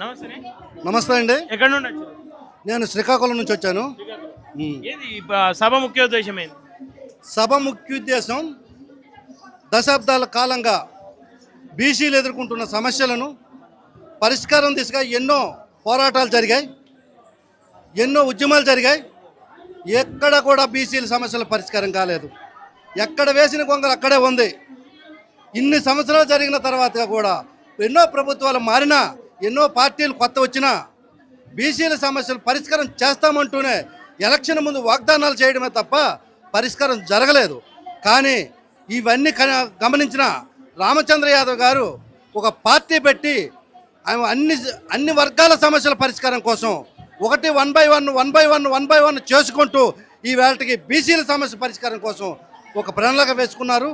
నమస్తే. నమస్తే అండి. ఎక్కడి నుండి వచ్చారు? నేను శ్రీకాకుళం నుంచి వచ్చాను. ఏది సభ ముఖ్య ఉద్దేశం ఏంది? సభ ముఖ్యోద్దేశం దశాబ్దాల కాలంగా బీసీలు ఎదుర్కొంటున్న సమస్యలను పరిష్కారం దిశగా ఎన్నో పోరాటాలు జరిగాయి, ఎన్నో ఉద్యమాలు జరిగాయి. ఎక్కడ కూడా బీసీల సమస్యల పరిష్కారం కాలేదు. ఎక్కడ వేసిన గొంగలు అక్కడే ఉంది. ఇన్ని సంవత్సరాలు జరిగిన తర్వాత కూడా ఎన్నో ప్రభుత్వాలు మారినా, ఎన్నో పార్టీలు కొత్త వచ్చినా బీసీల సమస్యలు పరిష్కారం చేస్తామంటూనే ఎలక్షన్ ముందు వాగ్దానాలు చేయడమే తప్ప పరిష్కారం జరగలేదు. కానీ ఇవన్నీ గమనించిన రామచంద్ర యాదవ్ గారు ఒక పార్టీ పెట్టి ఆయన అన్ని వర్గాల సమస్యల పరిష్కారం కోసం ఒకటి 1 బై 1 చేసుకుంటూ ఈ వేళకి బీసీల సమస్య పరిష్కారం కోసం ఒక ప్రణాళిక వేసుకున్నారు.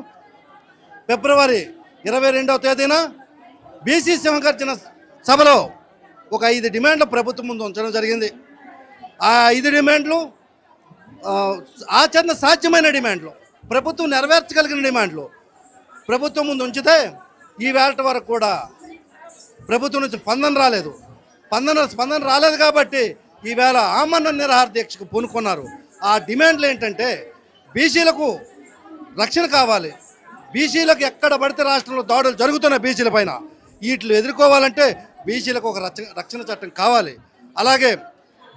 ఫిబ్రవరి 22వ తేదీన బీసీ సింహగర్జన సభలో ఒక 5 డిమాండ్లు ప్రభుత్వం ముందు ఉంచడం జరిగింది. ఆ 5 డిమాండ్లు ఆచరణ సాధ్యమైన డిమాండ్లు, ప్రభుత్వం నెరవేర్చగలిగిన డిమాండ్లు ప్రభుత్వం ముందు ఉంచితే ఈ వేళ వరకు కూడా ప్రభుత్వం నుంచి స్పందన రాలేదు. కాబట్టి ఈవేళ ఆమరణ నిరాహార దీక్షకు పూనుకున్నారు. ఆ డిమాండ్లు ఏంటంటే బీసీలకు రక్షణ కావాలి. బీసీలకు ఎక్కడ పడితే రాష్ట్రంలో దాడులు జరుగుతున్న బీసీల పైన వీటిని ఎదుర్కోవాలంటే బీసీలకు ఒక రక్షణ చట్టం కావాలి. అలాగే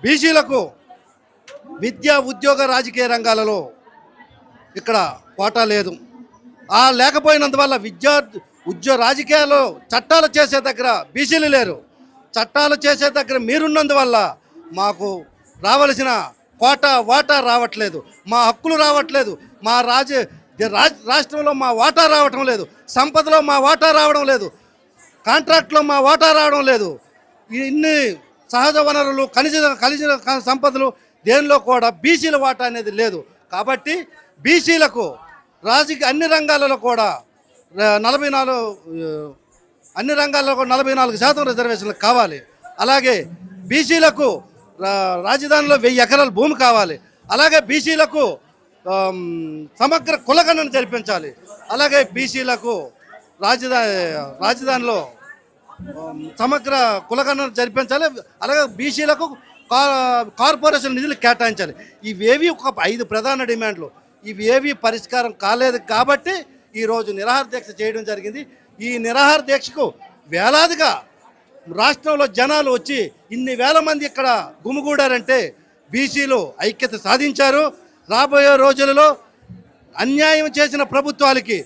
బీసీలకు విద్యా, ఉద్యోగ, రాజకీయ రంగాలలో ఇక్కడ కోటా లేదు. లేకపోయినందువల్ల రాజకీయాల్లో చట్టాలు చేసే దగ్గర బీసీలు లేరు. చట్టాలు చేసే దగ్గర మీరున్నందువల్ల మాకు రావలసిన వాటా రావట్లేదు, మా హక్కులు రావట్లేదు, మా రాష్ట్రంలో మా వాటా రావటం లేదు, సంపదలో మా వాటా రావడం లేదు, కాంట్రాక్ట్లో మా వాటా రావడం లేదు. ఇన్ని సహజ వనరులు, ఖనిజ సంపదలు దేనిలో కూడా బీసీల వాటా అనేది లేదు. కాబట్టి బీసీలకు అన్ని రంగాలలో కూడా 44% రిజర్వేషన్లు కావాలి. అలాగే బీసీలకు రాజధానిలో 1000 ఎకరాల భూమి కావాలి. అలాగే బీసీలకు సమగ్ర కులగణన జరిపించాలి. అలాగే బీసీలకు రాజధానిలో సమగ్ర కులగణన జరిపించాలి. అలాగే బీసీలకు కార్పొరేషన్ నిధులు కేటాయించాలి. ఇవేవి ఒక 5 ప్రధాన డిమాండ్లు. ఇవేవి పరిష్కారం కాలేదు కాబట్టి ఈరోజు నిరాహార దీక్ష చేయడం జరిగింది. ఈ నిరాహార దీక్షకు వేలాదిగా రాష్ట్రంలో జనాలు వచ్చి ఇన్ని వేల మంది ఇక్కడ గుమిగూడారంటే బీసీలు ఐక్యత సాధించారు. రాబోయే రోజులలో అన్యాయం చేసిన ప్రభుత్వాలకి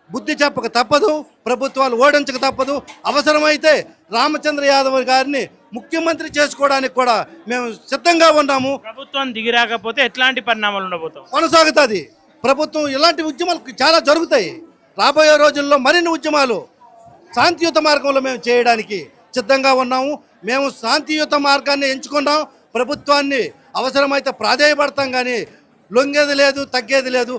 బుద్ధి చెప్పక తప్పదు, ప్రభుత్వాలు ఓడించక తప్పదు. అవసరమైతే రామచంద్ర యాదవ్ గారిని ముఖ్యమంత్రి చేసుకోవడానికి కూడా మేము సిద్ధంగా ఉన్నాము. ప్రభుత్వం దిగిరాకపోతే ఎట్లాంటి పరిణామాలు ఉండబోతాం కొనసాగుతుంది. ప్రభుత్వం ఇలాంటి ఉద్యమాలు చాలా జరుగుతాయి. రాబోయే రోజుల్లో మరిన్ని ఉద్యమాలు శాంతియుత మార్గంలో మేము చేయడానికి సిద్ధంగా ఉన్నాము. మేము శాంతియుత మార్గాన్ని ఎంచుకున్నాం. ప్రభుత్వాన్ని అవసరమైతే ప్రాధేయపడతాం, కానీ లొంగేది లేదు, తగ్గేది లేదు.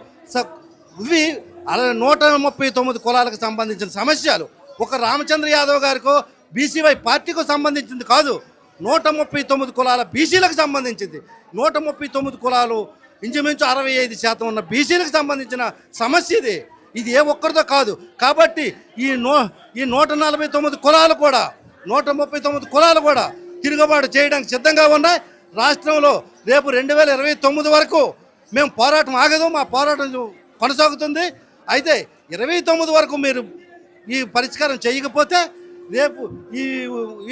ఇవి 139 కులాలకు సంబంధించిన సమస్యలు ఒక రామచంద్ర యాదవ్ గారికో బీసీవై పార్టీకు సంబంధించింది కాదు. 139 కులాల బీసీలకు సంబంధించింది. 139 కులాలు ఇంచుమించు 65% ఉన్న బీసీలకు సంబంధించిన సమస్య ఇది. ఇది ఏ ఒక్కరితో కాదు. కాబట్టి ఈ 149 కులాలు కూడా 139 కులాలు కూడా తిరుగుబాటు చేయడానికి సిద్ధంగా ఉన్నాయి. రాష్ట్రంలో రేపు 2029 వరకు మేము పోరాటం ఆగదు, మా పోరాటం కొనసాగుతుంది. అయితే 29 వరకు మీరు ఈ పరిష్కారం చేయకపోతే రేపు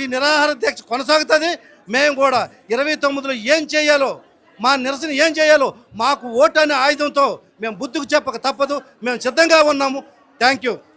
ఈ నిరాహార దీక్ష కొనసాగుతుంది. మేము కూడా 29లో ఏం చేయాలో, మా నిరసన ఏం చేయాలో మాకు ఓటు అనే ఆయుధంతో మేము బుద్ధికి చెప్పక తప్పదు. మేము సిద్ధంగా ఉన్నాము. Thank you.